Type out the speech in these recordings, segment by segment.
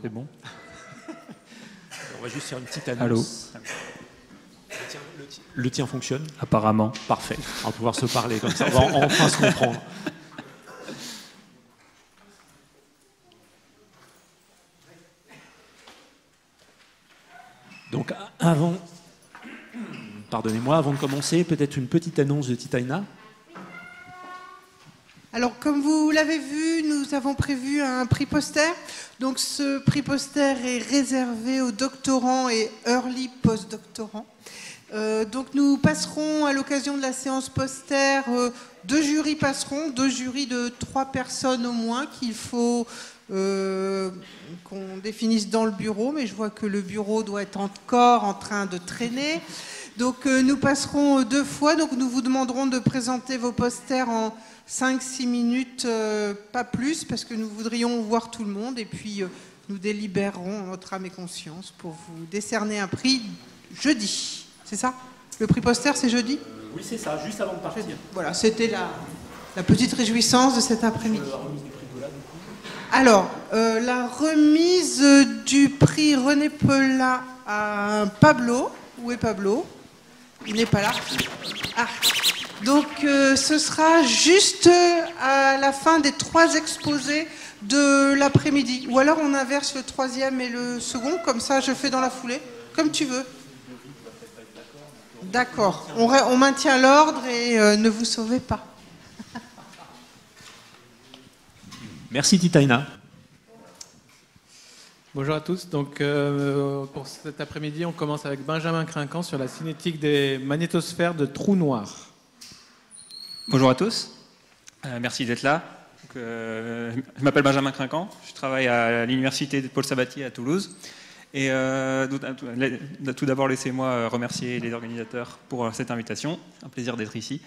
c'est bon. On va juste faire une petite annonce. Allô. Le tien fonctionne? Apparemment. Parfait. On va pouvoir se parler comme ça. On va enfin se comprendre. Donc, pardonnez-moi, avant de commencer, peut-être une petite annonce de Titaina. Alors, comme vous l'avez vu, nous avons prévu un prix poster. Donc, ce prix poster est réservé aux doctorants et early post-doctorants. Donc, nous passerons, à l'occasion de la séance poster, deux jurys passeront, deux jurys de 3 personnes au moins, qu'il faut qu'on définisse dans le bureau. Mais je vois que le bureau doit être encore en train de traîner. Donc, nous passerons 2 fois. Donc, nous vous demanderons de présenter vos posters en 5-6 minutes, pas plus, parce que nous voudrions voir tout le monde. Et puis, nous délibérerons en notre âme et conscience pour vous décerner un prix jeudi. C'est ça? Le prix poster, c'est jeudi? Oui, c'est ça, juste avant de partir. Voilà, c'était la petite réjouissance de cet après-midi. Alors, la remise du prix René Pelat à Pablo. Où est Pablo? Il n'est pas là. Ah. Donc, ce sera juste à la fin des 3 exposés de l'après-midi. Ou alors on inverse le 3e et le second, comme ça je fais dans la foulée, comme tu veux. D'accord. On maintient l'ordre et ne vous sauvez pas. Merci Titaina. Bonjour à tous. Donc, pour cet après-midi, on commence avec Benjamin Crinquant sur la cinétique des magnétosphères de trous noirs. Bonjour à tous, merci d'être là. Donc, je m'appelle Benjamin Crinquant, je travaille à l'université de Paul Sabatier à Toulouse. Et tout d'abord, laissez-moi remercier les organisateurs pour cette invitation. C'est un plaisir d'être ici.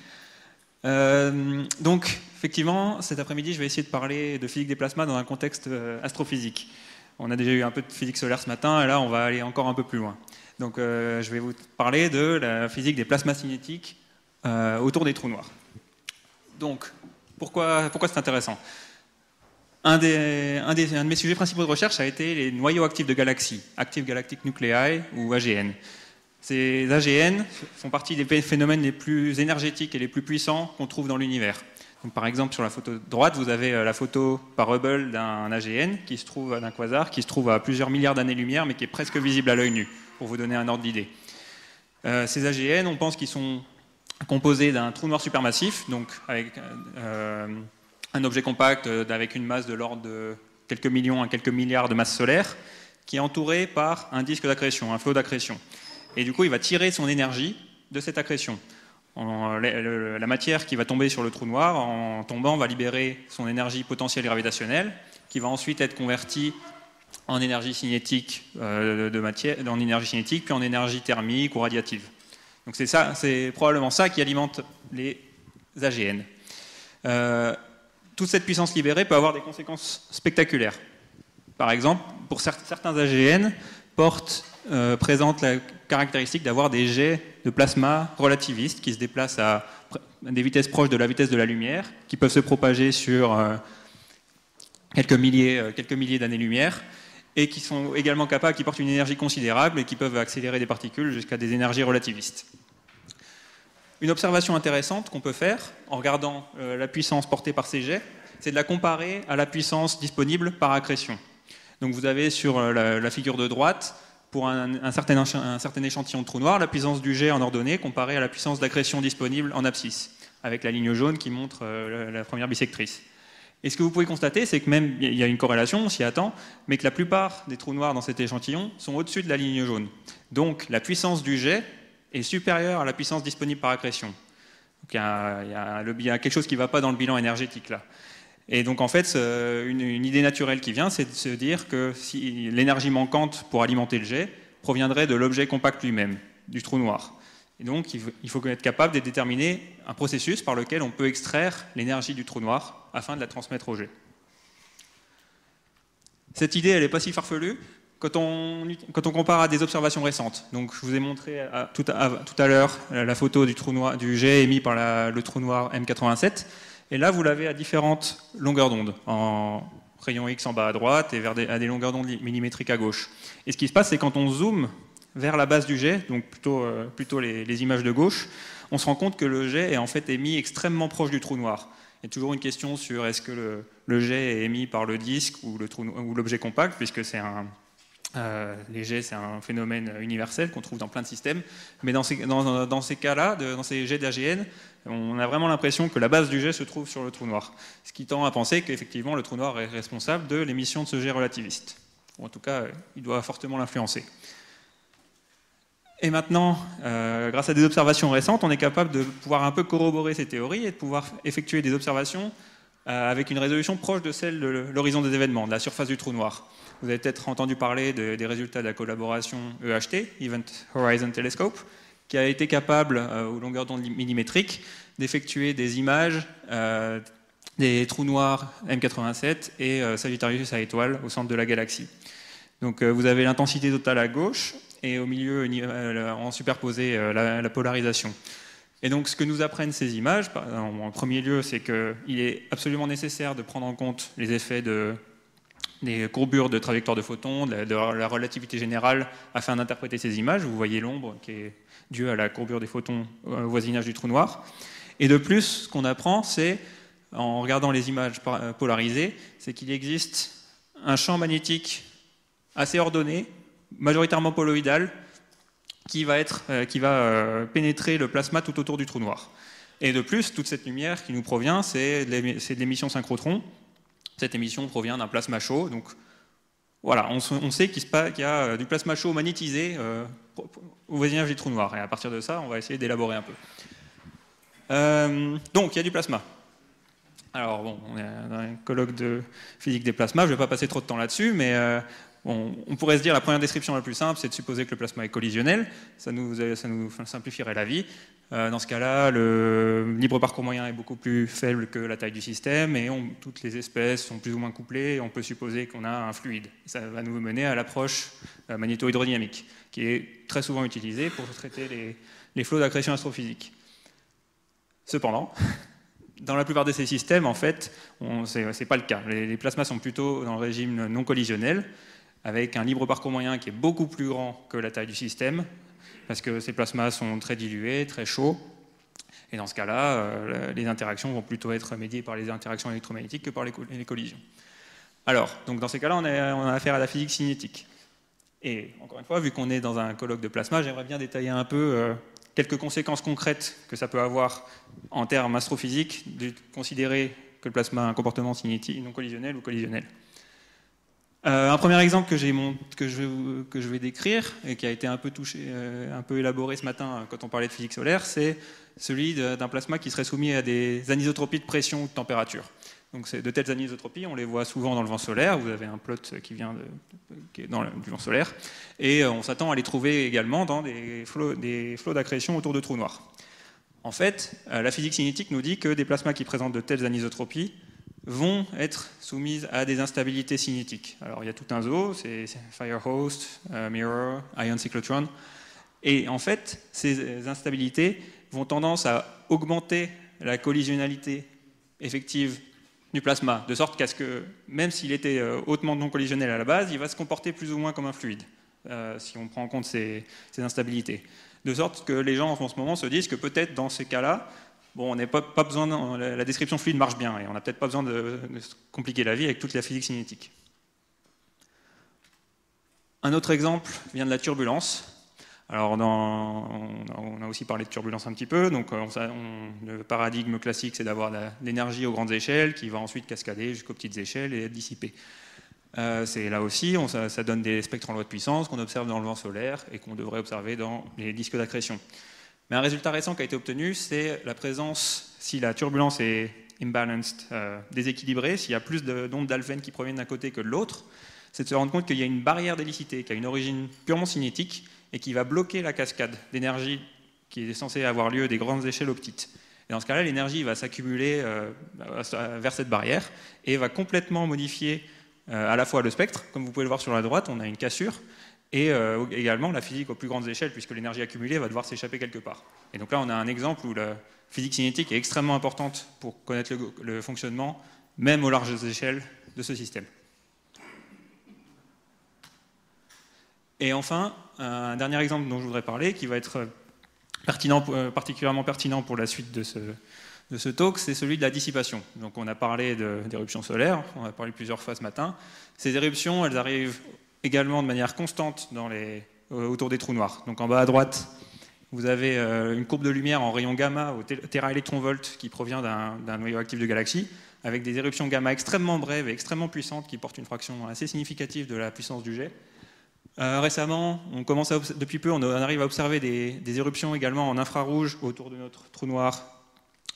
Donc, effectivement, cet après-midi, je vais essayer de parler de physique des plasmas dans un contexte astrophysique. On a déjà eu un peu de physique solaire ce matin, et là, on va aller encore un peu plus loin. Donc, je vais vous parler de la physique des plasmas cinétiques autour des trous noirs. Donc, pourquoi c'est intéressant? Un de mes sujets principaux de recherche a été les noyaux actifs de galaxies, Active Galactic Nuclei ou AGN. Ces AGN font partie des phénomènes les plus énergétiques et les plus puissants qu'on trouve dans l'univers. Donc, par exemple, sur la photo de droite, vous avez la photo par Hubble d'un AGN, d'un quasar, qui se trouve à plusieurs milliards d'années-lumière, mais qui est presque visible à l'œil nu, pour vous donner un ordre d'idée. Ces AGN, on pense qu'ils sont composés d'un trou noir supermassif, donc avec un objet compact avec une masse de l'ordre de quelques millions à quelques milliards de masses solaires, qui est entouré par un disque d'accrétion, un flot d'accrétion. Et du coup, il va tirer son énergie de cette accrétion. La matière qui va tomber sur le trou noir, en tombant, va libérer son énergie potentielle gravitationnelle, qui va ensuite être convertie en énergie cinétique en énergie cinétique, puis en énergie thermique ou radiative. Donc c'est probablement ça qui alimente les AGN. Toute cette puissance libérée peut avoir des conséquences spectaculaires. Par exemple, pour certains AGN, présentent la caractéristique d'avoir des jets de plasma relativistes qui se déplacent à des vitesses proches de la vitesse de la lumière, qui peuvent se propager sur quelques milliers d'années-lumière, et qui sont également capables, qui portent une énergie considérable et qui peuvent accélérer des particules jusqu'à des énergies relativistes. Une observation intéressante qu'on peut faire en regardant la puissance portée par ces jets, c'est de la comparer à la puissance disponible par accrétion. Donc vous avez sur la figure de droite, pour un certain échantillon de trou noir, la puissance du jet en ordonnée comparée à la puissance d'accrétion disponible en abscisse, avec la ligne jaune qui montre la première bissectrice. Et ce que vous pouvez constater, c'est que même, il y a une corrélation, on s'y attend, mais que la plupart des trous noirs dans cet échantillon sont au-dessus de la ligne jaune. Donc la puissance du jet est supérieure à la puissance disponible par accrétion. Donc il y a quelque chose qui ne va pas dans le bilan énergétique là. Et donc en fait, une idée naturelle qui vient, c'est de se dire que si l'énergie manquante pour alimenter le jet proviendrait de l'objet compact lui-même, du trou noir. Et donc il faut être capable de déterminer un processus par lequel on peut extraire l'énergie du trou noir afin de la transmettre au jet. Cette idée, elle n'est pas si farfelue quand on compare à des observations récentes. Donc je vous ai montré tout à l'heure la photo du jet émis par le trou noir M87. Et là, vous l'avez à différentes longueurs d'onde, en rayon X en bas à droite et à des longueurs d'onde millimétriques à gauche. Et ce qui se passe, c'est quand on zoome vers la base du jet, donc plutôt les images de gauche, on se rend compte que le jet est en fait émis extrêmement proche du trou noir. Il y a toujours une question sur est-ce que le jet est émis par le disque ou l'objet compact, puisque les jets, c'est un phénomène universel qu'on trouve dans plein de systèmes. Mais dans ces cas-là, dans ces jets d'AGN, on a vraiment l'impression que la base du jet se trouve sur le trou noir. Ce qui tend à penser qu'effectivement, le trou noir est responsable de l'émission de ce jet relativiste. Ou en tout cas, il doit fortement l'influencer. Et maintenant, grâce à des observations récentes, on est capable de pouvoir un peu corroborer ces théories et de pouvoir effectuer des observations avec une résolution proche de celle de l'horizon des événements, de la surface du trou noir. Vous avez peut-être entendu parler des résultats de la collaboration EHT, Event Horizon Telescope, qui a été capable, aux longueurs d'onde millimétriques, d'effectuer des images des trous noirs M87 et Sagittarius à étoile au centre de la galaxie. Donc vous avez l'intensité totale à gauche et au milieu, en superposé, la polarisation. Et donc ce que nous apprennent ces images, en premier lieu, c'est qu'il est absolument nécessaire de prendre en compte les effets des courbures de trajectoire de photons, de la relativité générale, afin d'interpréter ces images. Vous voyez l'ombre qui est due à la courbure des photons au voisinage du trou noir. Et de plus, ce qu'on apprend, c'est, en regardant les images polarisées, c'est qu'il existe un champ magnétique assez ordonné, majoritairement poloïdal, qui va pénétrer le plasma tout autour du trou noir. Et de plus, toute cette lumière qui nous provient, c'est de l'émission synchrotron. Cette émission provient d'un plasma chaud. Donc voilà, on sait qu'il y a du plasma chaud magnétisé au voisinage du trou noir. Et à partir de ça, on va essayer d'élaborer un peu. Donc il y a du plasma. Alors bon, on est dans un colloque de physique des plasmas, je ne vais pas passer trop de temps là-dessus, mais on pourrait se dire la première description la plus simple, c'est de supposer que le plasma est collisionnel. Ça nous simplifierait la vie. Dans ce cas-là, le libre parcours moyen est beaucoup plus faible que la taille du système et toutes les espèces sont plus ou moins couplées et on peut supposer qu'on a un fluide. Ça va nous mener à l'approche magnéto-hydrodynamique, qui est très souvent utilisée pour traiter les flots d'accrétion astrophysique. Cependant, dans la plupart de ces systèmes, en fait, ce n'est pas le cas. Les plasmas sont plutôt dans le régime non collisionnel, avec un libre parcours moyen qui est beaucoup plus grand que la taille du système, parce que ces plasmas sont très dilués, très chauds, et dans ce cas-là, les interactions vont plutôt être médiées par les interactions électromagnétiques que par les collisions. Alors, donc dans ces cas-là, on a affaire à la physique cinétique. Et encore une fois, vu qu'on est dans un colloque de plasma, j'aimerais bien détailler un peu quelques conséquences concrètes que ça peut avoir en termes astrophysiques, de considérer que le plasma a un comportement cinétique non collisionnel ou collisionnel. Un premier exemple que je vais décrire, et qui a été un peu élaboré ce matin quand on parlait de physique solaire, c'est celui d'un plasma qui serait soumis à des anisotropies de pression ou de température. Donc de telles anisotropies, on les voit souvent dans le vent solaire. Vous avez un plot qui est du vent solaire. Et on s'attend à les trouver également dans des flots d'accrétion autour de trous noirs. En fait, la physique cinétique nous dit que des plasmas qui présentent de telles anisotropies vont être soumises à des instabilités cinétiques. Alors il y a tout un zoo, c'est Firehost, Mirror, Ion cyclotron. Et en fait, ces instabilités vont tendance à augmenter la collisionnalité effective du plasma, de sorte qu'à ce que, même s'il était hautement non collisionnel à la base, il va se comporter plus ou moins comme un fluide, si on prend en compte ces instabilités. De sorte que les gens en ce moment se disent que peut-être dans ces cas-là, bon, on n'a pas besoin, la description fluide marche bien, et on n'a peut-être pas besoin de se compliquer la vie avec toute la physique cinétique. Un autre exemple vient de la turbulence. Alors, on a aussi parlé de turbulence un petit peu. Donc, le paradigme classique, c'est d'avoir de l'énergie aux grandes échelles qui va ensuite cascader jusqu'aux petites échelles et être dissipée. C'est là aussi, ça donne des spectres en loi de puissance qu'on observe dans le vent solaire et qu'on devrait observer dans les disques d'accrétion. Mais un résultat récent qui a été obtenu, c'est la présence, si la turbulence est imbalanced, déséquilibrée, s'il y a plus d'ondes d'Alfvén qui proviennent d'un côté que de l'autre, c'est de se rendre compte qu'il y a une barrière d'hélicité qui a une origine purement cinétique et qui va bloquer la cascade d'énergie qui est censée avoir lieu des grandes échelles aux petites. Et dans ce cas-là, l'énergie va s'accumuler vers cette barrière et va complètement modifier à la fois le spectre, comme vous pouvez le voir sur la droite, on a une cassure, et également la physique aux plus grandes échelles, puisque l'énergie accumulée va devoir s'échapper quelque part. Et donc là, on a un exemple où la physique cinétique est extrêmement importante pour connaître le fonctionnement, même aux larges échelles de ce système. Et enfin, un dernier exemple dont je voudrais parler, qui va être particulièrement pertinent pour la suite de ce talk, c'est celui de la dissipation. Donc on a parlé d'éruptions solaires, on a parlé plusieurs fois ce matin. Ces éruptions, elles arrivent également de manière constante autour des trous noirs. Donc en bas à droite, vous avez une courbe de lumière en rayon gamma au téraélectronvolt qui provient d'un noyau actif de galaxie, avec des éruptions gamma extrêmement brèves et extrêmement puissantes qui portent une fraction assez significative de la puissance du jet. Récemment, depuis peu, on arrive à observer des éruptions également en infrarouge autour de notre trou noir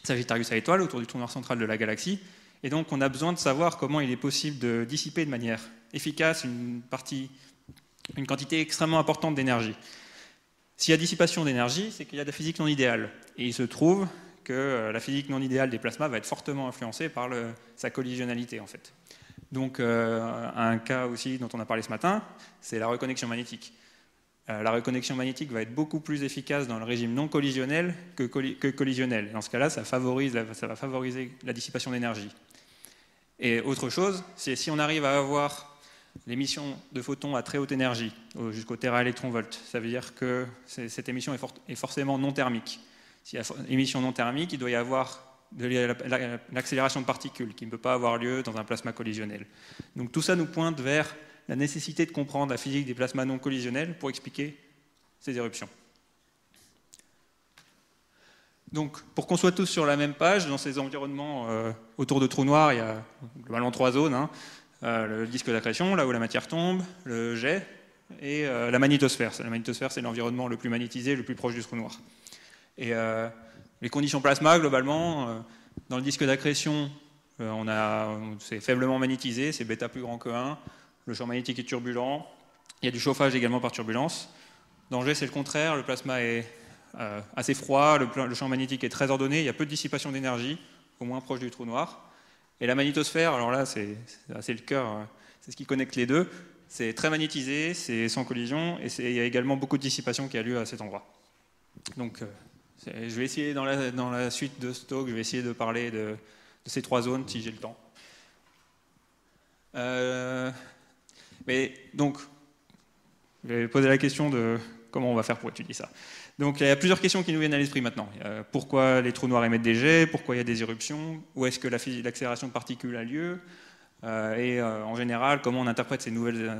Sagittarius à étoile, autour du trou noir central de la galaxie. Et donc, on a besoin de savoir comment il est possible de dissiper de manière efficace une quantité extrêmement importante d'énergie. S'il y a dissipation d'énergie, c'est qu'il y a de la physique non idéale. Et il se trouve que la physique non idéale des plasmas va être fortement influencée par sa collisionnalité, en fait. Donc, un cas aussi dont on a parlé ce matin, c'est la reconnexion magnétique. La reconnexion magnétique va être beaucoup plus efficace dans le régime non collisionnel que collisionnel. Dans ce cas-là, ça va favoriser la dissipation d'énergie. Et autre chose, c'est si on arrive à avoir l'émission de photons à très haute énergie, jusqu'au téraélectronvolt, ça veut dire que cette émission est forcément non thermique. S'il y a émission non thermique, il doit y avoir de l'accélération de particules qui ne peut pas avoir lieu dans un plasma collisionnel. Donc tout ça nous pointe vers la nécessité de comprendre la physique des plasmas non collisionnels pour expliquer ces éruptions. Donc, pour qu'on soit tous sur la même page, dans ces environnements autour de trous noirs, il y a globalement 3 zones. Le disque d'accrétion, là où la matière tombe, le jet, et la magnétosphère. La magnétosphère, c'est l'environnement le plus magnétisé, le plus proche du trou noir. Et les conditions plasma, globalement, dans le disque d'accrétion, c'est faiblement magnétisé, c'est bêta plus grand que 1, le champ magnétique est turbulent, il y a du chauffage également par turbulence. Dans le jet, c'est le contraire, le plasma est assez froid, le champ magnétique est très ordonné, il y a peu de dissipation d'énergie, au moins proche du trou noir. Et la magnétosphère, alors là, c'est le cœur, c'est ce qui connecte les deux, c'est très magnétisé, c'est sans collision, et il y a également beaucoup de dissipation qui a lieu à cet endroit. Donc, je vais essayer, dans la suite de ce talk, je vais essayer de parler de ces 3 zones, si j'ai le temps. Mais donc, je vais poser la question de comment on va faire pour étudier ça. Donc, il y a plusieurs questions qui nous viennent à l'esprit maintenant. Pourquoi les trous noirs émettent des jets? Pourquoi il y a des éruptions? Où est-ce que l'accélération de particules a lieu? Et en général, comment on interprète ces nouvelles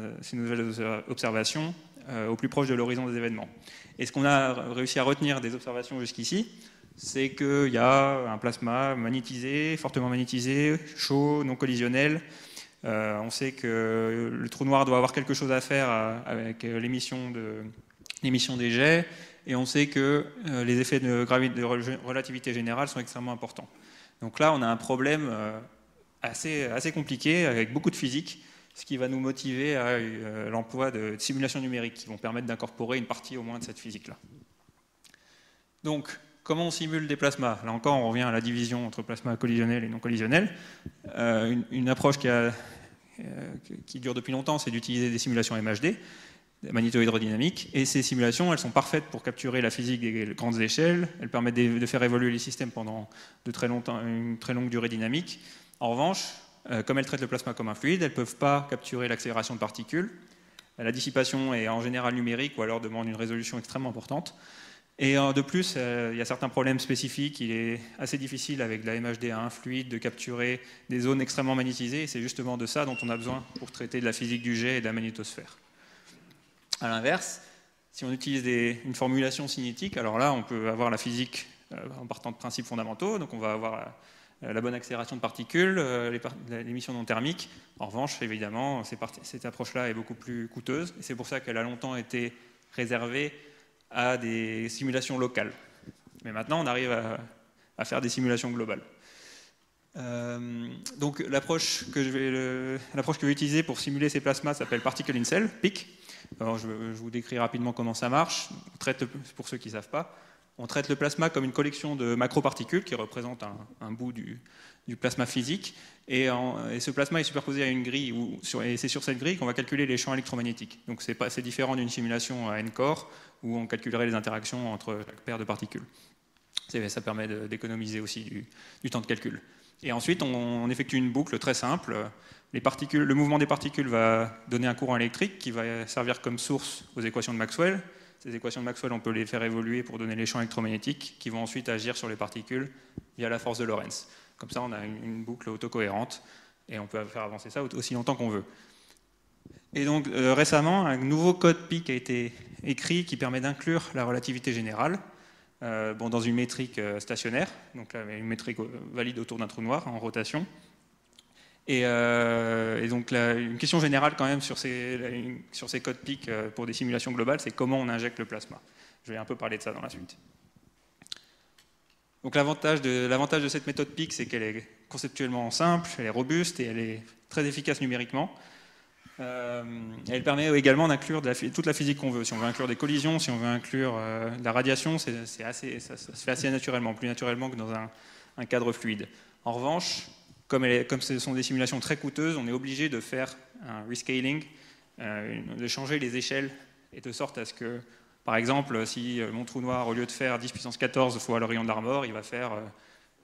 observations au plus proche de l'horizon des événements? Et ce qu'on a réussi à retenir des observations jusqu'ici, c'est qu'il y a un plasma magnétisé, fortement magnétisé, chaud, non collisionnel. On sait que le trou noir doit avoir quelque chose à faire avec l'émission des jets, et on sait que les effets de relativité générale sont extrêmement importants. Donc là, on a un problème assez compliqué, avec beaucoup de physique, ce qui va nous motiver à l'emploi de simulations numériques qui vont permettre d'incorporer une partie au moins de cette physique-là. Donc, comment on simule des plasmas? Là encore, on revient à la division entre plasma collisionnel et non collisionnel. Une approche qui dure depuis longtemps, c'est d'utiliser des simulations MHD, magnéto-hydrodynamiques, et ces simulations, elles sont parfaites pour capturer la physique des grandes échelles, elles permettent de faire évoluer les systèmes pendant une très longue durée dynamique. En revanche, comme elles traitent le plasma comme un fluide, elles ne peuvent pas capturer l'accélération de particules. La dissipation est en général numérique ou alors demande une résolution extrêmement importante. Et de plus, il y a certains problèmes spécifiques. Il est assez difficile avec de la MHD à un fluide de capturer des zones extrêmement magnétisées. Et c'est justement de ça dont on a besoin pour traiter de la physique du jet et de la magnétosphère. A l'inverse, si on utilise une formulation cinétique, alors là, on peut avoir la physique en partant de principes fondamentaux. Donc on va avoir la bonne accélération de particules, l'émission non thermique. En revanche, évidemment, cette approche-là est beaucoup plus coûteuse. Et c'est pour ça qu'elle a longtemps été réservée à des simulations locales. Mais maintenant, on arrive à faire des simulations globales. Donc l'approche que je vais utiliser pour simuler ces plasmas s'appelle Particle in Cell, PIC. Alors, je vous décris rapidement comment ça marche. Pour ceux qui ne savent pas, on traite le plasma comme une collection de macroparticules qui représentent un bout du plasma physique. Et ce plasma est superposé à une grille, et c'est sur cette grille qu'on va calculer les champs électromagnétiques. Donc c'est différent d'une simulation à n-core, où on calculerait les interactions entre chaque paire de particules. Ça permet d'économiser aussi du temps de calcul. Et ensuite, on effectue une boucle très simple. Le mouvement des particules va donner un courant électrique qui va servir comme source aux équations de Maxwell. Ces équations de Maxwell, on peut les faire évoluer pour donner les champs électromagnétiques qui vont ensuite agir sur les particules via la force de Lorentz. Comme ça, on a une boucle autocohérente et on peut faire avancer ça aussi longtemps qu'on veut. Et donc, récemment, un nouveau code PIC a été écrit qui permet d'inclure la relativité générale dans une métrique stationnaire, donc là, une métrique valide autour d'un trou noir en rotation. Et donc une question générale quand même sur ces codes PIC pour des simulations globales, c'est comment on injecte le plasma. Je vais un peu parler de ça dans la suite. Donc l'avantage de cette méthode PIC, c'est qu'elle est conceptuellement simple, elle est robuste et elle est très efficace numériquement. Elle permet également d'inclure toute la physique qu'on veut. Si on veut inclure des collisions, si on veut inclure de la radiation, ça se fait assez naturellement, plus naturellement que dans un cadre fluide. En revanche, comme ce sont des simulations très coûteuses, on est obligé de faire un rescaling, de changer les échelles, et de sorte à ce que, par exemple, si mon trou noir, au lieu de faire 10 puissance 14 fois le rayon de l'Armor, il va faire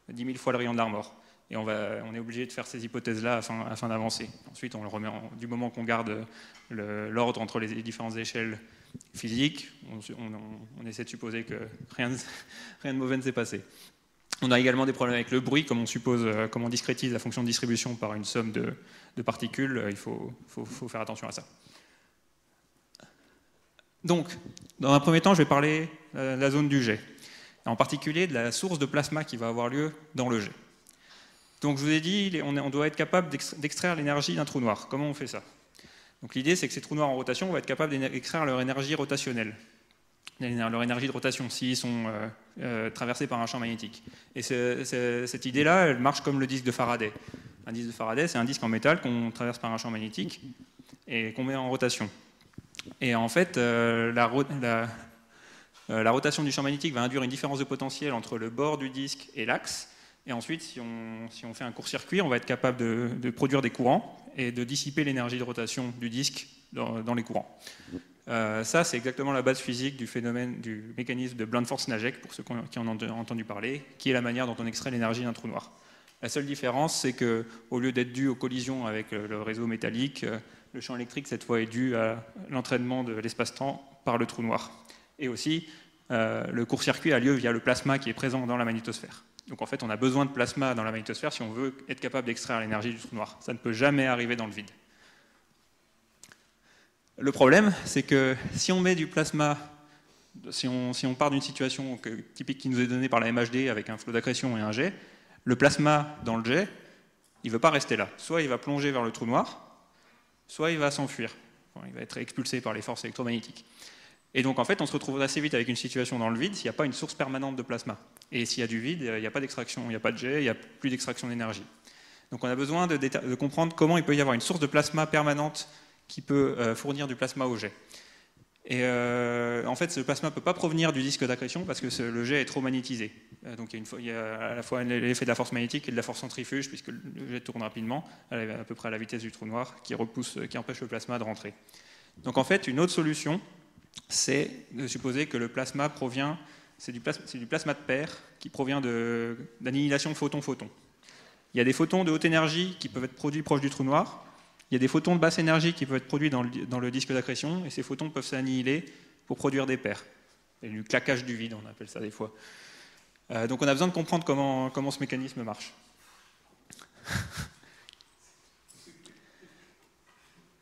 10 000 fois le rayon de l'Armor. Et on est obligé de faire ces hypothèses-là afin d'avancer. Ensuite, on le remet du moment qu'on garde l'ordre entre les différentes échelles physiques, on essaie de supposer que rien de mauvais ne s'est passé. On a également des problèmes avec le bruit, comme on discrétise la fonction de distribution par une somme de particules, il faut faire attention à ça. Donc, dans un premier temps, je vais parler de la zone du jet, en particulier de la source de plasma qui va avoir lieu dans le jet. Donc, je vous ai dit, on doit être capable d'extraire l'énergie d'un trou noir. Comment on fait ça? Donc, l'idée, c'est que ces trous noirs en rotation, on va être capable d'extraire leur énergie rotationnelle, leur énergie de rotation, s'ils sont traversés par un champ magnétique. Et cette idée-là, elle marche comme le disque de Faraday. Un disque de Faraday, c'est un disque en métal qu'on traverse par un champ magnétique et qu'on met en rotation. Et en fait, la rotation du champ magnétique va induire une différence de potentiel entre le bord du disque et l'axe. Et ensuite, si on fait un court-circuit, on va être capable de produire des courants et de dissiper l'énergie de rotation du disque dans les courants. Ça, c'est exactement la base physique du mécanisme de Blunt-Force-Nagek, pour ceux qui en ont entendu parler, qui est la manière dont on extrait l'énergie d'un trou noir. La seule différence, c'est qu'au lieu d'être dû aux collisions avec le réseau métallique, le champ électrique, cette fois, est dû à l'entraînement de l'espace-temps par le trou noir. Et aussi, le court-circuit a lieu via le plasma qui est présent dans la magnétosphère. Donc en fait, on a besoin de plasma dans la magnétosphère si on veut être capable d'extraire l'énergie du trou noir. Ça ne peut jamais arriver dans le vide. Le problème, c'est que si on met du plasma, si on part d'une situation typique qui nous est donnée par la MHD avec un flot d'accrétion et un jet, le plasma dans le jet, il ne veut pas rester là. Soit il va plonger vers le trou noir, soit il va s'enfuir. Enfin, il va être expulsé par les forces électromagnétiques. Et donc en fait, on se retrouve assez vite avec une situation dans le vide s'il n'y a pas une source permanente de plasma. Et s'il y a du vide, il n'y a pas d'extraction, il n'y a pas de jet, il n'y a plus d'extraction d'énergie. Donc on a besoin de comprendre comment il peut y avoir une source de plasma permanente qui peut fournir du plasma au jet. Et en fait, ce plasma ne peut pas provenir du disque d'accrétion parce que le jet est trop magnétisé. Donc il y a à la fois l'effet de la force magnétique et de la force centrifuge, puisque le jet tourne rapidement, à peu près à la vitesse du trou noir, qui empêche le plasma de rentrer. Donc en fait, une autre solution, c'est de supposer que le plasma provient, c'est du plasma de paire qui provient d'annihilation photon-photon. Il y a des photons de haute énergie qui peuvent être produits proches du trou noir. Il y a des photons de basse énergie qui peuvent être produits dans le disque d'accrétion, et ces photons peuvent s'annihiler pour produire des paires. C'est du claquage du vide, on appelle ça des fois. Donc on a besoin de comprendre comment ce mécanisme marche.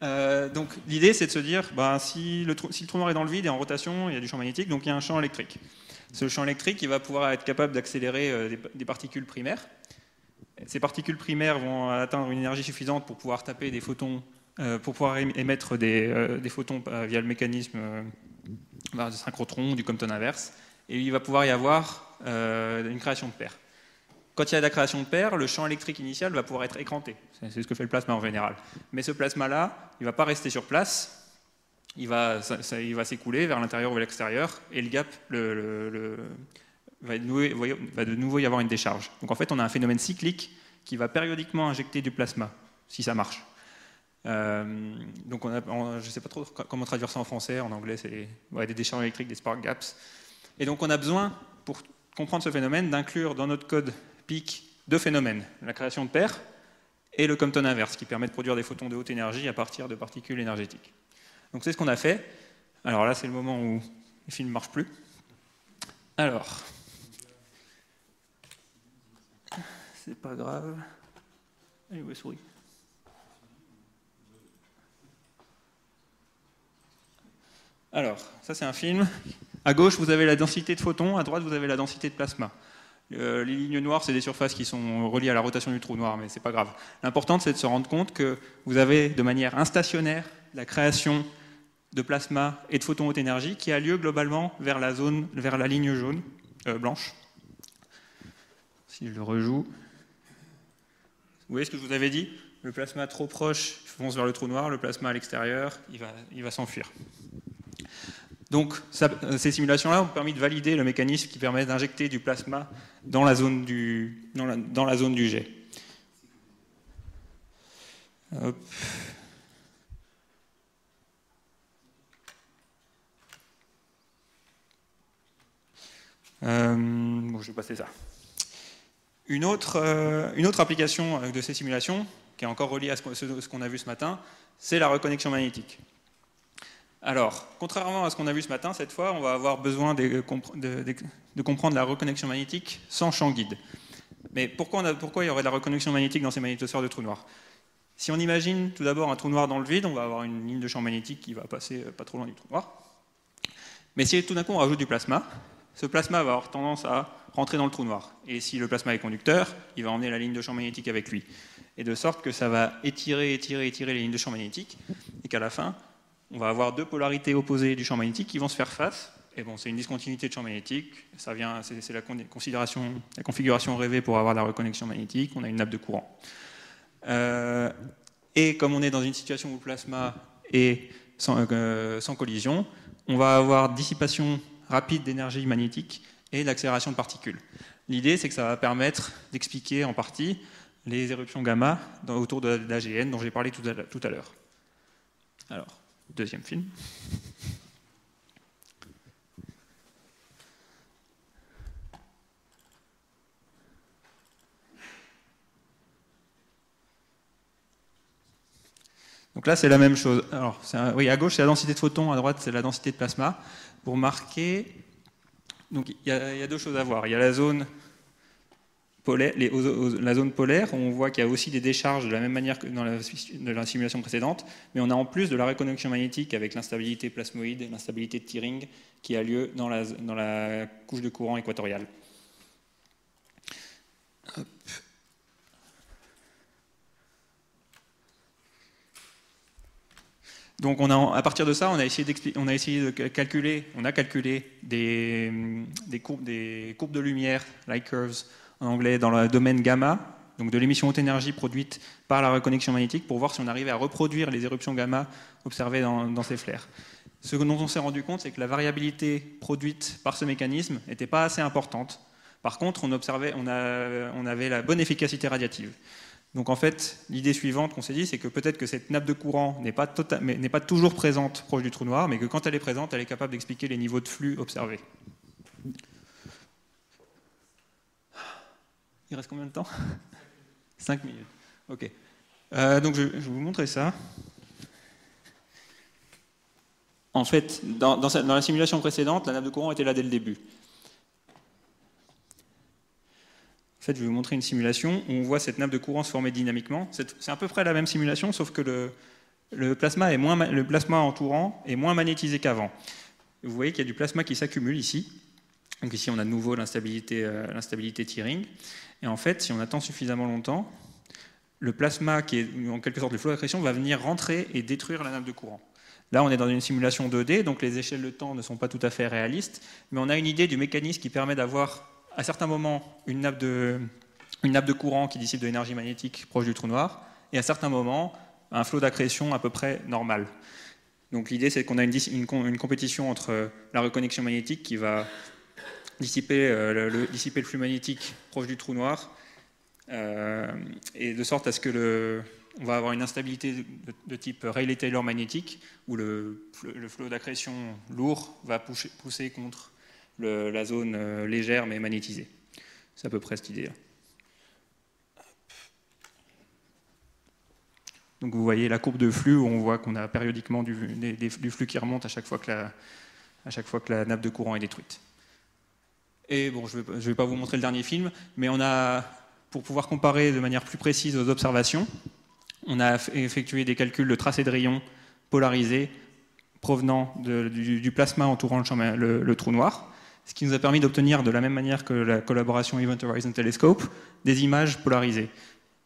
Donc l'idée, c'est de se dire, si le trou noir est dans le vide et en rotation, il y a du champ magnétique, donc il y a un champ électrique. Ce champ électrique, il va pouvoir être capable d'accélérer des particules primaires. Ces particules primaires vont atteindre une énergie suffisante pour pouvoir taper des photons, pour pouvoir émettre des photons via le mécanisme de synchrotron, du Compton inverse, et il va pouvoir y avoir une création de paires. Quand il y a de la création de paires, le champ électrique initial va pouvoir être écranté. C'est ce que fait le plasma en général. Mais ce plasma-là, il ne va pas rester sur place, il va s'écouler vers l'intérieur ou vers l'extérieur, et le gap va de nouveau y avoir une décharge. Donc en fait, on a un phénomène cyclique qui va périodiquement injecter du plasma, si ça marche. Donc je ne sais pas trop comment traduire ça en français, en anglais c'est des décharges électriques, des spark gaps. Et donc on a besoin, pour comprendre ce phénomène, d'inclure dans notre code PIC deux phénomènes, la création de paires et le Compton inverse, qui permet de produire des photons de haute énergie à partir de particules énergétiques. Donc c'est ce qu'on a fait. Alors là, c'est le moment où les films ne marchent plus. Alors, c'est pas grave. Allez, où est la souris? Alors, ça c'est un film. À gauche, vous avez la densité de photons, à droite, vous avez la densité de plasma. Les lignes noires, c'est des surfaces qui sont reliées à la rotation du trou noir, mais c'est pas grave. L'important, c'est de se rendre compte que vous avez de manière instationnaire la création de plasma et de photons haute énergie qui a lieu globalement vers la ligne jaune, blanche. Si je le rejoue. Vous voyez ce que je vous avais dit? Le plasma trop proche fonce vers le trou noir, le plasma à l'extérieur, il va s'enfuir. Donc, ces simulations-là ont permis de valider le mécanisme qui permet d'injecter du plasma dans la zone du jet. Hop. Bon, je vais passer ça. Une autre application de ces simulations, qui est encore reliée à ce qu'on a vu ce matin, c'est la reconnexion magnétique. Alors, contrairement à ce qu'on a vu ce matin, cette fois, on va avoir besoin de comprendre la reconnexion magnétique sans champ guide. Mais pourquoi il y aurait de la reconnexion magnétique dans ces magnétosphères de trous noirs? Si on imagine tout d'abord un trou noir dans le vide, on va avoir une ligne de champ magnétique qui va passer pas trop loin du trou noir. Mais si tout d'un coup on rajoute du plasma, ce plasma va avoir tendance à rentrer dans le trou noir. Et si le plasma est conducteur, il va emmener la ligne de champ magnétique avec lui. Et de sorte que ça va étirer les lignes de champ magnétique, et qu'à la fin, on va avoir deux polarités opposées du champ magnétique qui vont se faire face. Et bon, c'est une discontinuité de champ magnétique. C'est la configuration rêvée pour avoir la reconnexion magnétique. On a une nappe de courant. Et comme on est dans une situation où le plasma est sans collision, on va avoir dissipation rapide d'énergie magnétique et l'accélération de particules. L'idée, c'est que ça va permettre d'expliquer en partie les éruptions gamma autour de l'AGN dont j'ai parlé tout à l'heure. Alors, deuxième film. Donc là, c'est la même chose. Alors, oui, à gauche, c'est la densité de photons, à droite, c'est la densité de plasma. Pour marquer, donc il y a deux choses à voir. Il y a la zone polaire, la zone polaire, où on voit qu'il y a aussi des décharges de la même manière que dans la simulation précédente, mais on a en plus de la reconnexion magnétique avec l'instabilité plasmoïde et l'instabilité de tearing qui a lieu dans la couche de courant équatoriale. Hop. Donc à partir de ça, on a essayé de calculer, des courbes de lumière, light curves en anglais, dans le domaine gamma, donc de l'émission haute énergie produite par la reconnexion magnétique, pour voir si on arrivait à reproduire les éruptions gamma observées dans ces flares. Ce dont on s'est rendu compte, c'est que la variabilité produite par ce mécanisme n'était pas assez importante. Par contre, on avait la bonne efficacité radiative. Donc en fait, l'idée suivante qu'on s'est dit, c'est que peut-être que cette nappe de courant n'est pas toujours présente proche du trou noir, mais que quand elle est présente, elle est capable d'expliquer les niveaux de flux observés. Il reste combien de temps? 5 minutes. Ok. Donc je vais vous montrer ça. En fait, dans la simulation précédente, la nappe de courant était là dès le début. En fait, je vais vous montrer une simulation où on voit cette nappe de courant se former dynamiquement. C'est à peu près la même simulation, sauf que le plasma entourant est moins magnétisé qu'avant. Vous voyez qu'il y a du plasma qui s'accumule ici. Donc ici, on a de nouveau l'instabilité tearing. Et en fait, si on attend suffisamment longtemps, le plasma, qui est en quelque sorte le flot d'accrétion, va venir rentrer et détruire la nappe de courant. Là, on est dans une simulation 2D, donc les échelles de temps ne sont pas tout à fait réalistes, mais on a une idée du mécanisme qui permet d'avoir à certains moments une nappe de courant qui dissipe de l'énergie magnétique proche du trou noir, et à certains moments, un flot d'accrétion à peu près normal. Donc l'idée, c'est qu'on a une compétition entre la reconnexion magnétique qui va dissiper le flux magnétique proche du trou noir, et de sorte à ce que on va avoir une instabilité de type Rayleigh-Taylor magnétique, où le flot d'accrétion lourd va pousser contre la zone légère mais magnétisée. C'est à peu près cette idée-là. Donc vous voyez la courbe de flux où on voit qu'on a périodiquement du flux qui remonte à chaque fois que la nappe de courant est détruite. Et bon, je ne vais pas vous montrer le dernier film, mais pour pouvoir comparer de manière plus précise aux observations, on a effectué des calculs de tracé de rayons polarisés provenant du plasma entourant le trou noir, ce qui nous a permis d'obtenir, de la même manière que la collaboration Event Horizon Telescope, des images polarisées.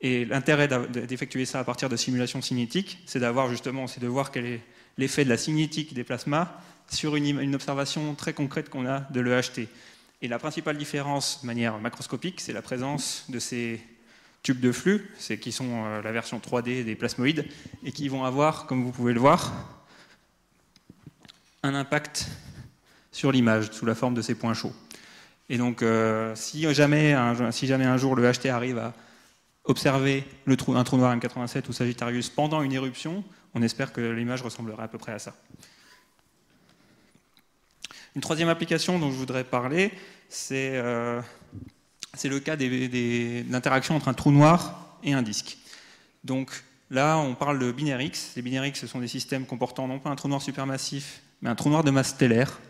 Et l'intérêt d'effectuer ça à partir de simulations cinétiques, c'est de voir quel est l'effet de la cinétique des plasmas sur une observation très concrète qu'on a de l'EHT. Et la principale différence de manière macroscopique, c'est la présence de ces tubes de flux, qui sont la version 3D des plasmoïdes, et qui vont avoir, comme vous pouvez le voir, un impact sur l'image sous la forme de ces points chauds. Et donc, si jamais un jour le HT arrive à observer un trou noir M87 ou Sagittarius pendant une éruption, on espère que l'image ressemblerait à peu près à ça. Une troisième application dont je voudrais parler, c'est le cas d'interaction entre un trou noir et un disque. Donc là, on parle de binaire X. Les binaires X, ce sont des systèmes comportant non pas un trou noir supermassif, mais un trou noir de masse stellaire,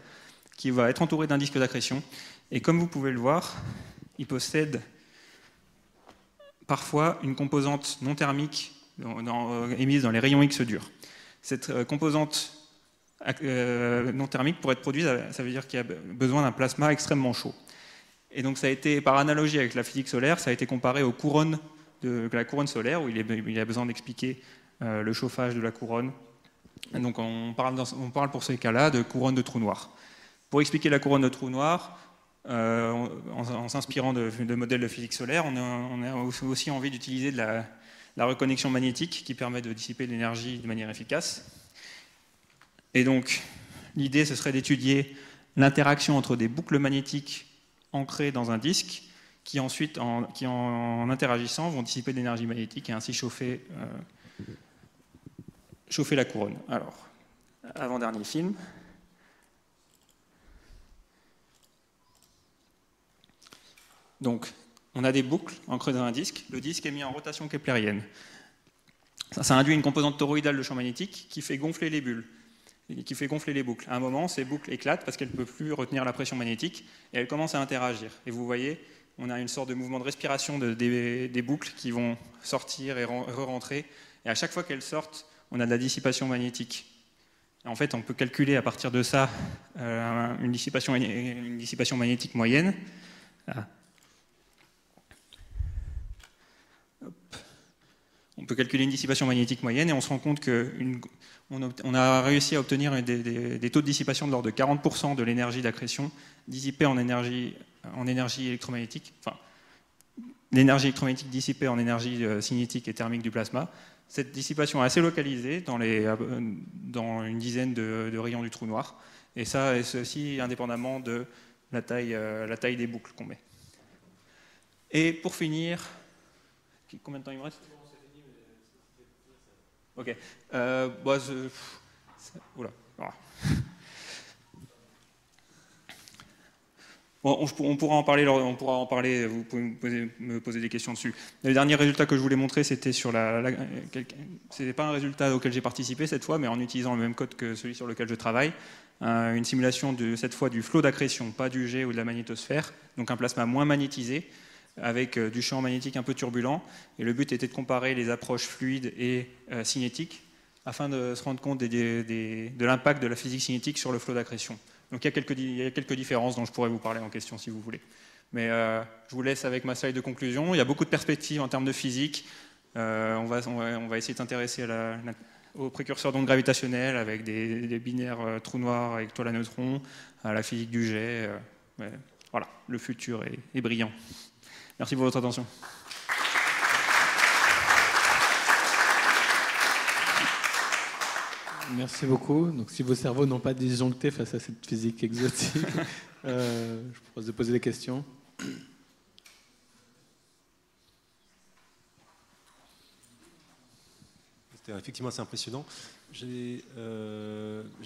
qui va être entouré d'un disque d'accrétion. Et comme vous pouvez le voir, il possède parfois une composante non thermique émise dans les rayons X durs. Cette composante non thermique, pour être produite, ça veut dire qu'il y a besoin d'un plasma extrêmement chaud. Et donc ça a été, par analogie avec la physique solaire, ça a été comparé aux couronnes de la couronne solaire, où il y a besoin d'expliquer le chauffage de la couronne. Et donc on parle pour ces cas-là de couronne de trou noir. Pour expliquer la couronne de trou noir, en s'inspirant de modèles de physique solaire, on a aussi envie d'utiliser de la reconnexion magnétique qui permet de dissiper l'énergie de manière efficace. Et donc, l'idée, ce serait d'étudier l'interaction entre des boucles magnétiques ancrées dans un disque qui ensuite, en interagissant, vont dissiper de l'énergie magnétique et ainsi chauffer la couronne. Alors, avant-dernier film. Donc, on a des boucles ancrées dans un disque. Le disque est mis en rotation keplérienne. Ça induit une composante toroïdale de champ magnétique qui fait gonfler les bulles, qui fait gonfler les boucles. À un moment, ces boucles éclatent parce qu'elles ne peuvent plus retenir la pression magnétique et elles commencent à interagir. Et vous voyez, on a une sorte de mouvement de respiration des boucles qui vont sortir et re-rentrer. Et à chaque fois qu'elles sortent, on a de la dissipation magnétique. Et en fait, on peut calculer à partir de ça une dissipation magnétique moyenne. Ah. On peut calculer une dissipation magnétique moyenne et on se rend compte qu'on a réussi à obtenir des taux de dissipation de l'ordre de 40% de l'énergie d'accrétion dissipée en énergie électromagnétique, enfin, l'énergie électromagnétique dissipée en énergie cinétique et thermique du plasma. Cette dissipation est assez localisée dans une dizaine de rayons du trou noir, et ça, c'est aussi indépendamment de la taille des boucles qu'on met. Et pour finir, combien de temps il me reste ? Ok. Oula. Bon, on pourra en parler, vous pouvez me poser des questions dessus. Le dernier résultat que je voulais montrer, c'était sur c'était pas un résultat auquel j'ai participé cette fois, mais en utilisant le même code que celui sur lequel je travaille. Une simulation cette fois du flot d'accrétion, pas du jet ou de la magnétosphère, donc un plasma moins magnétisé, avec du champ magnétique un peu turbulent. Et le but était de comparer les approches fluides et cinétiques afin de se rendre compte de l'impact de la physique cinétique sur le flot d'accrétion. Donc il y a quelques différences dont je pourrais vous parler en question si vous voulez. Mais je vous laisse avec ma slide de conclusion. Il y a beaucoup de perspectives en termes de physique. On va essayer de s'intéresser aux précurseurs d'ondes gravitationnelles avec des binaires trous noirs avec toile à neutrons, à la physique du jet. Voilà, le futur est brillant. Merci pour votre attention. Merci beaucoup. Donc, si vos cerveaux n'ont pas disjoncté face à cette physique exotique, je vous propose de poser des questions. c'était effectivement assez impressionnant. J'ai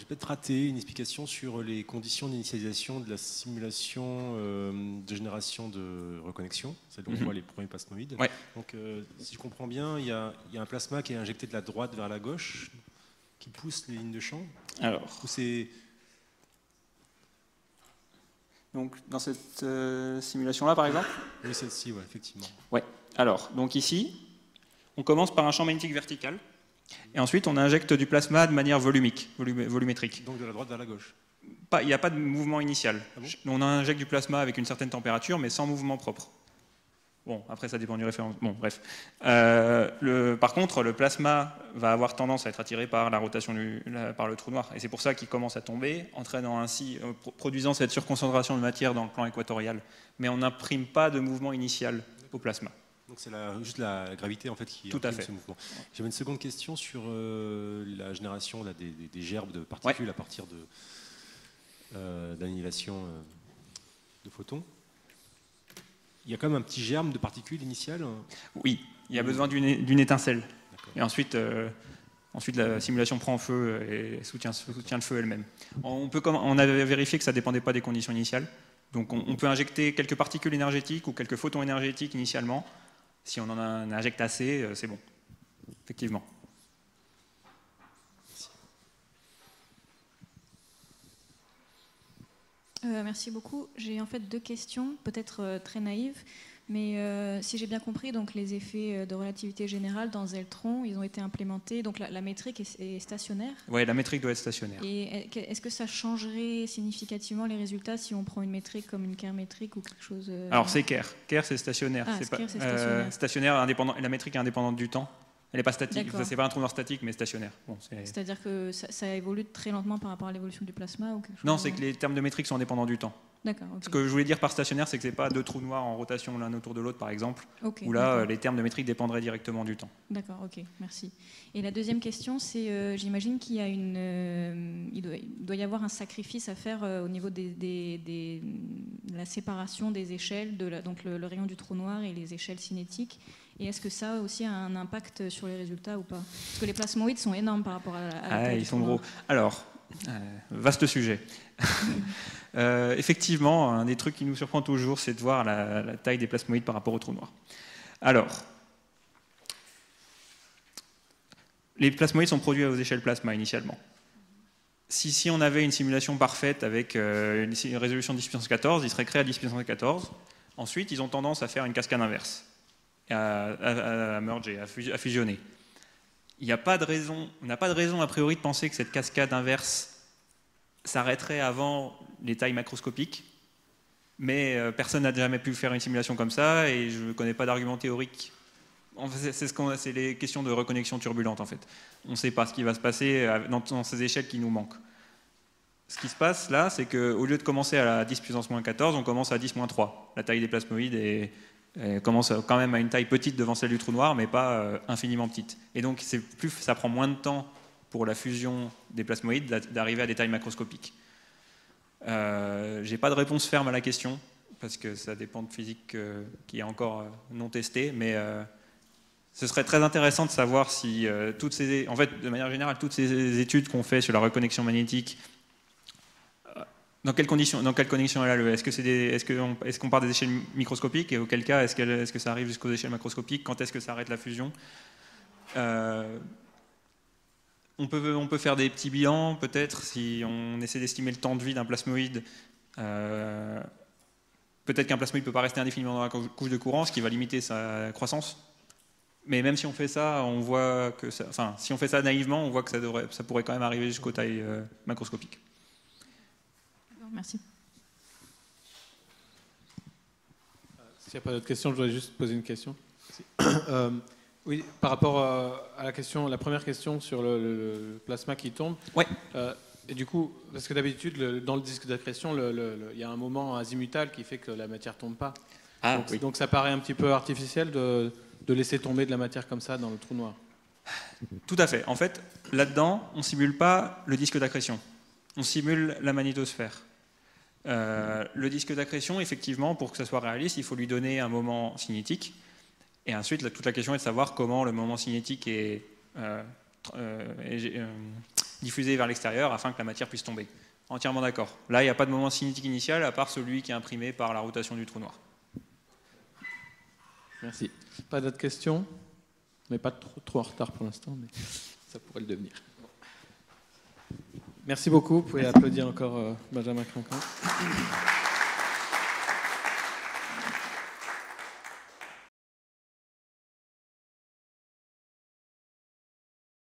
peut-être raté une explication sur les conditions d'initialisation de la simulation de génération de reconnexion, celle où on voit les premiers plasmoïdes. Ouais. Donc, si je comprends bien, il y a un plasma qui est injecté de la droite vers la gauche, qui pousse les lignes de champ. Alors, Ou c'est... donc, dans cette simulation-là, par exemple. Oui, celle-ci, ouais, effectivement. Ouais. Alors, donc ici, on commence par un champ magnétique vertical, et ensuite on injecte du plasma de manière volumétrique. Donc de la droite vers la gauche. Il n'y a pas de mouvement initial. Ah bon ? On injecte du plasma avec une certaine température, mais sans mouvement propre. Bon, après ça dépend du référent. Bon, bref. Par contre, le plasma va avoir tendance à être attiré par la rotation par le trou noir, et c'est pour ça qu'il commence à tomber, entraînant ainsi, produisant cette surconcentration de matière dans le plan équatorial. Mais on n'imprime pas de mouvement initial au plasma. Donc c'est juste la gravité en fait qui Tout à imprime fait. ce mouvement. J'avais une seconde question sur la génération là, des gerbes de particules à partir d'annihilation de photons. Il y a quand même un petit germe de particules initiales. Oui, il y a besoin d'une étincelle. D'accord. Et ensuite, la simulation prend feu et soutient le feu elle-même. On avait vérifié que ça ne dépendait pas des conditions initiales. Donc on peut injecter quelques particules énergétiques ou quelques photons énergétiques initialement. Si on en injecte assez, c'est bon. Effectivement. Merci beaucoup. J'ai en fait 2 questions, peut-être très naïves, mais si j'ai bien compris, donc les effets de relativité générale dans Zeltron, ils ont été implémentés. Donc la métrique est stationnaire. Oui, la métrique doit être stationnaire. Et est-ce que ça changerait significativement les résultats si on prend une métrique comme une Kerr métrique ou quelque chose Alors c'est Kerr. Kerr c'est stationnaire. Ah, Kerr, c'est stationnaire. Stationnaire, indépendant. La métrique est indépendante du temps. Elle n'est pas statique. D'accord. C'est pas un trou noir statique, mais stationnaire. Bon, C'est-à-dire que ça évolue très lentement par rapport à l'évolution du plasma ou quelque chose Non, c'est que les termes de métrique sont indépendants du temps. D'accord. Ok. Ce que je voulais dire par stationnaire, c'est que c'est pas 2 trous noirs en rotation l'un autour de l'autre, par exemple, Ok, où là, d'accord. les termes de métrique dépendraient directement du temps. D'accord, ok, merci. Et la deuxième question, c'est, j'imagine qu'il y a il doit y avoir un sacrifice à faire au niveau de la séparation des échelles, donc le rayon du trou noir et les échelles cinétiques. Et est-ce que ça aussi a un impact sur les résultats ou pas? Parce que les plasmoïdes sont énormes par rapport à la taille du Ils sont trou noir. gros. Alors, vaste sujet. Effectivement, un des trucs qui nous surprend toujours, c'est de voir la taille des plasmoïdes par rapport au trou noir. Alors, les plasmoïdes sont produits aux échelles plasma initialement. Si on avait une simulation parfaite avec une résolution 10 puissance 14, ils seraient créés à 10 puissance 14. Ensuite, ils ont tendance à faire une cascade inverse, à merger, à fusionner. On n'a pas de raison a priori de penser que cette cascade inverse s'arrêterait avant les tailles macroscopiques, mais personne n'a jamais pu faire une simulation comme ça et je ne connais pas d'argument théorique. C'est les questions de reconnexion turbulente en fait. On ne sait pas ce qui va se passer dans ces échelles qui nous manquent. Ce qui se passe là, c'est qu'au lieu de commencer à la 10 puissance moins 14, on commence à 10 moins 3. La taille des plasmoïdes commence quand même à une taille petite devant celle du trou noir, mais pas infiniment petite. Et donc ça prend moins de temps pour la fusion des plasmoïdes d'arriver à des tailles macroscopiques. J'ai pas de réponse ferme à la question, parce que ça dépend de physique qui est encore non testée, mais ce serait très intéressant de savoir si en fait, de manière générale, toutes ces études qu'on fait sur la reconnexion magnétique, dans quelles conditions elle a lieu? Est-ce qu'on part des échelles microscopiques et auquel cas est-ce que ça arrive jusqu'aux échelles macroscopiques? Quand est-ce que ça arrête la fusion? On peut faire des petits bilans, peut-être, si on essaie d'estimer le temps de vie d'un plasmoïde. Peut-être qu'un plasmoïde ne peut pas rester indéfiniment dans la couche de courant, ce qui va limiter sa croissance. Mais même si on fait ça, on voit que si on fait ça naïvement, on voit que ça pourrait quand même arriver jusqu'aux tailles macroscopiques. Merci. S'il n'y a pas d'autres questions, je voudrais juste poser une question. Oui, par rapport à la première question sur le plasma qui tombe. Ouais. Et du coup, parce que d'habitude, dans le disque d'accrétion, il y a un moment azimutal qui fait que la matière ne tombe pas. Donc ça paraît un petit peu artificiel de laisser tomber de la matière comme ça dans le trou noir. Tout à fait. En fait, là-dedans, on ne simule pas le disque d'accrétion. On simule la magnétosphère. Le disque d'accrétion, effectivement, pour que ça soit réaliste, il faut lui donner un moment cinétique. Et ensuite, toute la question est de savoir comment le moment cinétique est diffusé vers l'extérieur afin que la matière puisse tomber. Entièrement d'accord. Là, il n'y a pas de moment cinétique initial à part celui qui est imprimé par la rotation du trou noir. Merci. Pas d'autres questions? Mais pas trop en retard pour l'instant, mais ça pourrait le devenir. Merci beaucoup. Vous pouvez applaudir encore Benjamin Crancon.